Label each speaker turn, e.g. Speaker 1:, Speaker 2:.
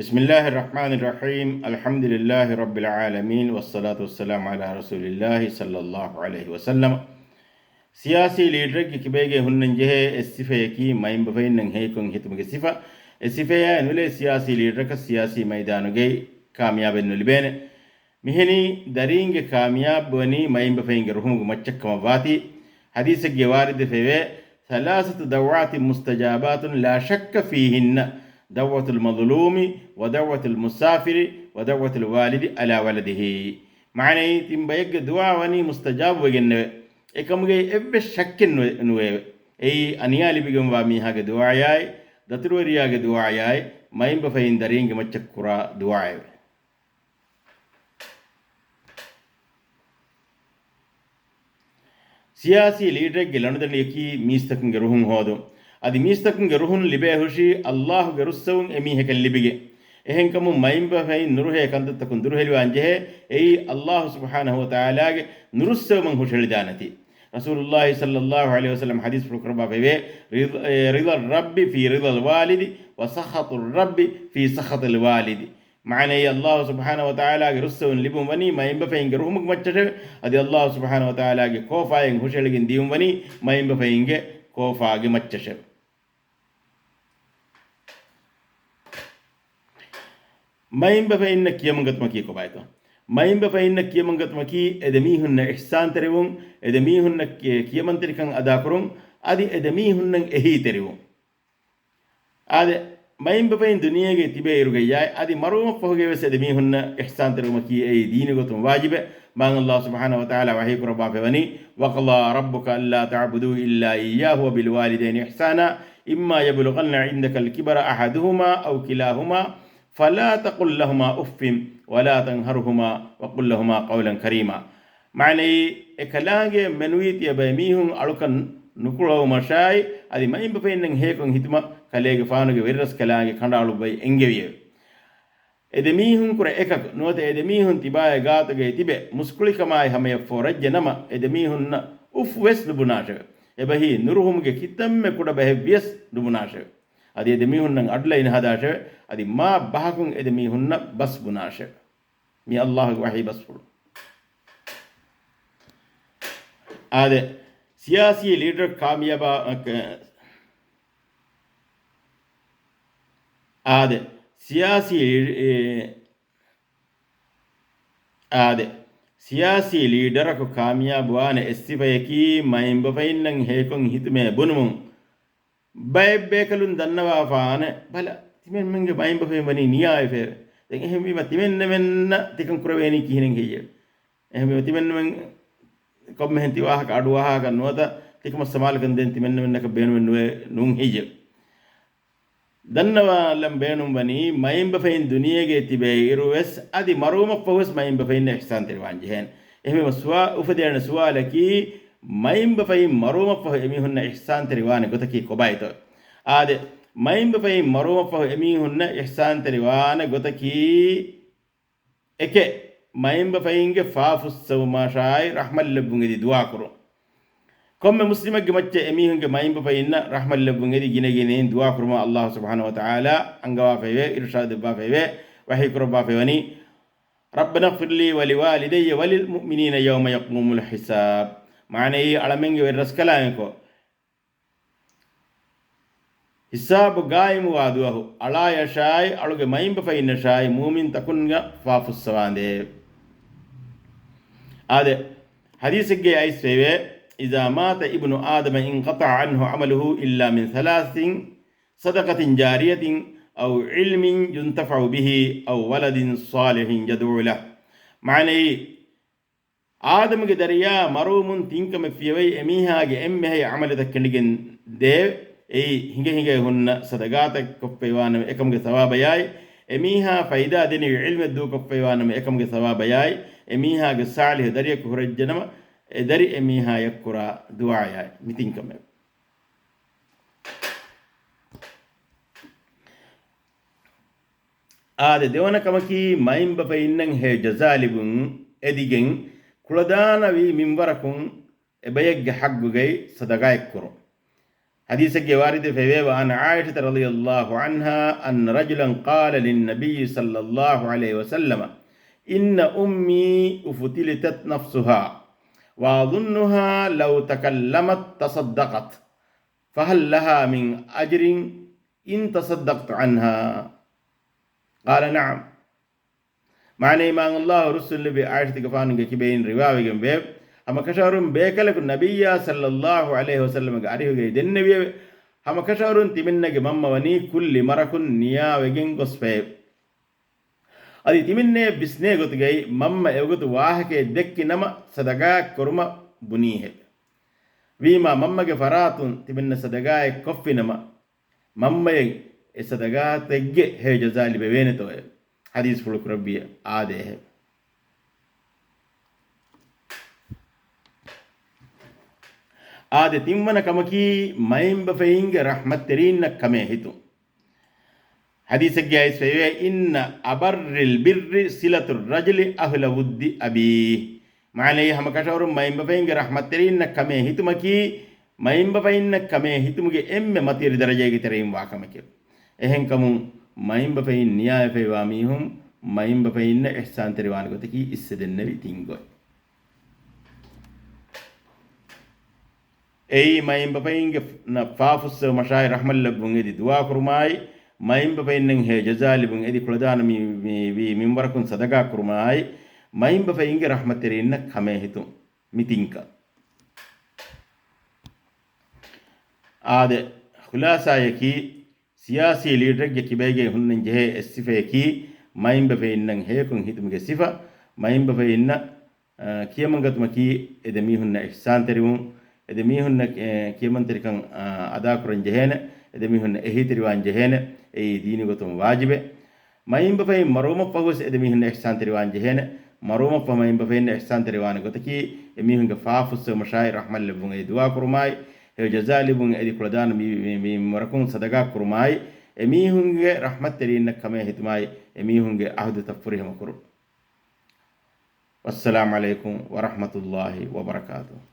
Speaker 1: بسم الله الرحمن الرحيم الحمد لله رب العالمين والصلاة والسلام على رسول الله صلى الله عليه وسلم سياسي ليدر كي بيجي هننجه الصفة كي ما ينبغين نهيكون هتمك الصفة الصفة نولي سياسي ليدر كسياسي ميدانو جي كامياب نولبين مهني دارينج كامياب بني ما ينبغين روحهم متشك مباتي حديث الجوارد فيه ثلاثة دعوات مستجابات لا شك فيهن دعوة المظلوم ودعوة المسافر ودعوة الوالد على ولده معنى تنبيك دعاء وني مستجاب وجن إكم جاي إب شك نوى أي أنيالي بيجون وامي هاك دعاء ياي دتروري هاك دعاء ياي ما ينبفين دارين جم تشكرا دعاء سياسي ليدر جلنا دليكي ميستكن جروهم هادو అది మీస్తకం గరుహున్ లిబే హుషి అల్లాహ్ గరుస్సౌన్ ఎమీ హెకల్ లిబిగే එහෙන් කමු මයිම්බ ෆයි නුරුහෙ කන්දත්තකුන් දුරුහෙලි වංජෙහෙ එයි අල්ලාහ් සුබ්හානහු වතාලාගේ නුරුස්සවමන් හුෂෙලි දානති රසූලුල්ලාහි සල්ලල්ලාහු අලයිහි වසල්ලම් හදීස් ප්‍රකරබා වේ රිදා රබ්බි ෆී රිදා الوالد وسخط الرب في سخط الوالد معنى الله سبحانه وتعالى رسول لبم وني ما ينبفين جرهم مچته ادي الله سبحانه وتعالى كوفاين هوشلگin ديم وني ما ينبفين كوفاගේ مچشه مايمبا فإن كيمنغت مكي كوبايتو مايمبا فإن كيمنغت مكي ادميهن إحسان تريون ادميهن كيمن تريكن أدا كرون أدي ادميهن إهي تريون أدي مايمبا فإن دنيا جي تبي يرجعي أدي مروم فوقي بس ادميهن إحسان تريون مكي أي دين قطن واجبه بان الله سبحانه وتعالى وحي كربا فوني وقضى ربك ألا تعبدوا إلا إياه وبالوالدين إحسانا إما يبلغن عندك الكبر أحدهما أو كلاهما فلا تقل لهما أف ولا تنهرهما وقل لهما قولا كريما معني إكلاج منويت يبيميهم ألوكن نقوله مشاي أدي ما ينبفين هيكون هتما كلاج فانوج ويرس كلاج خندالو بي إنجيو إدميهم كره إكك نوت إدميهم تباي غاتو جي تبي مسكولي كما هم يفورج جنما إدميهم أف وس نبناشه يبهي نروهم جي كتم كودا به بيس نبناشه أدي إدميهم نن أدلا إن هذا شيء أدي ما بحكم إدميهم بس بناشه مي الله وحي بس فل هذا سياسي ليدر كاميابا هذا سياسي ليدر كو كاميابا أنا استفايكي ما ينبفين نن هيكون هتمه بنمون بايب بيكلون دنوا فانا بلا تمن منج بايم بفي مني نياي فير دين هم بي تمن من تكن كرويني كيهن هي هم بي تمن من كم هنتي واه كادوا كنوتا تكم سمال كندن تمن من نك بين من نون هي دنوا لم بينهم بني مايم بفي الدنيا جي تبي يروس ادي مروم فوس مايم بفي احسان تروانجهن هم مسوا افدينا سوالكي مايم بفاي مروم فه اميهن احسان تريوان غتكي كوبايتو اد مايم بفاي مروم فه اميهن احسان تريوان غتكي اكه مايم بفاينگ فافس سوما شاي رحمه لبونگي دعا كرو كم مسلمه گمچ اميهنگ مايم بفاينا رحمه لبونگي گينه دعا كرما الله سبحانه وتعالى انغوا فيه ارشاد با فيه وحي كربا فيوني ربنا اغفر لي ولوالدي وللمؤمنين يوم يقوم الحساب معنى علمنگ ورس كلامكو حساب قائم وادوه على يشاي علوك مايم بفاين شاي مؤمن تكونغا فافس سواندي هذا حديث جاي ايس فيه اذا مات ابن ادم انقطع عنه عمله الا من ثلاث صدقة جارية او علم ينتفع به او ولد صالح يدعو له معنى آدم کے دریا مرومن تینکم فیوی امیہا کے امہی عمل تکنگن دیو ای ہنگے ہن صدقات کفیوان میں اکم کے ثواب یائی امیہا فائدہ دینی علم دو کفیوان میں اکم کے ثواب یائی امیہا کے صالح دریا کو رجنم دری امیہا یکرا دعا یائی متینکم آدھے دیوانا کمکی مائم بفیننگ ہے جزالبن ادیگن كلدانا في منبركم بيج حق جاي صدقاء كرو حديث وارد في وعن عائشة رضي الله عنها أن رجلا قال للنبي صلى الله عليه وسلم إن أمي أفتلتت نفسها وأظنها لو تكلمت تصدقت فهل لها من أجر إن تصدقت عنها؟ قال نعم. معنى ما الله رسول بعائشة كفان كبين رواية بيب أما كشارون بيكلك النبي صلى الله عليه وسلم قاريه جيد النبي أما كشارون تمنى جمام وني كل مركون نيا وجين قصفه أدي تمنى بسنة قط جاي مام يقط واحد كدك نما صدقاء كرما بنيه بيما مام كفراتون تمنى صدقاء كفي نما مام صدقاء تجي هي جزاء لبينه توه حديث فلك ربي عاده ආද තිම්මන කමකි මයිම්බ ෆෙයින්ග රහමත් තෙරින්න කමේ හිතු හදීසගේ ඇයිස්වේ ඉන්න අබර්රිල් බිර්රි සිලතුර් රජලි අහ්ල වුද්දි අබී මානේ හම කෂවරු මයිම්බ ෆෙයින්ග රහමත් තෙරින්න කමේ හිතුමකි මයිම්බ ෆෙයින්න කමේ හිතුමුගේ එම්මෙ මතිරි දරජයගේ තෙරීම් වාකමකි එහෙන් කමු මයිම්බ ෆෙයින් න්‍යාය ෆේවා මීහුම් මයිම්බ ෆෙයින්න ඉහ්සාන් තෙරිවාන ගොතකි ඉස්සදෙන්නවි තින්ගොයි أي ما ينبغي نفافس مشاعر رحمة الله بنجدي دعاء كرماي ما ينبغي ننهي جزاء بنجدي كل دان مي ممبركون صدقة كرماي ما ينبغي ننهي رحمة ترينا كمه هتو ميتينكا هذا خلاصة يكي سياسي ليدر يكي بيجي هن نجه الصفة يكي ما ينبغي ننهي كون هتو مجه صفة ما ينبغي ن كيا منقط مكي إذا ميهن إحسان تريون إذا ميهن كيمان تريكان أدا كرن جهنة إذا ميهن إهي تريوان جهنة أي ديني قطم واجبة ما ينبغي مروما فوز إذا ميهن إحسان تريوان جهنة مروما فما ينبغي إحسان تريوان قطكي ميهن كفافس مشاعر رحمة لبون دعاء كرماي هي جزاء لبون إذا كردان مي مركون صدقة كرماي ميهن رحمة ترين كما هتماي ميهن عهد تفريه مكرو والسلام عليكم ورحمة الله وبركاته.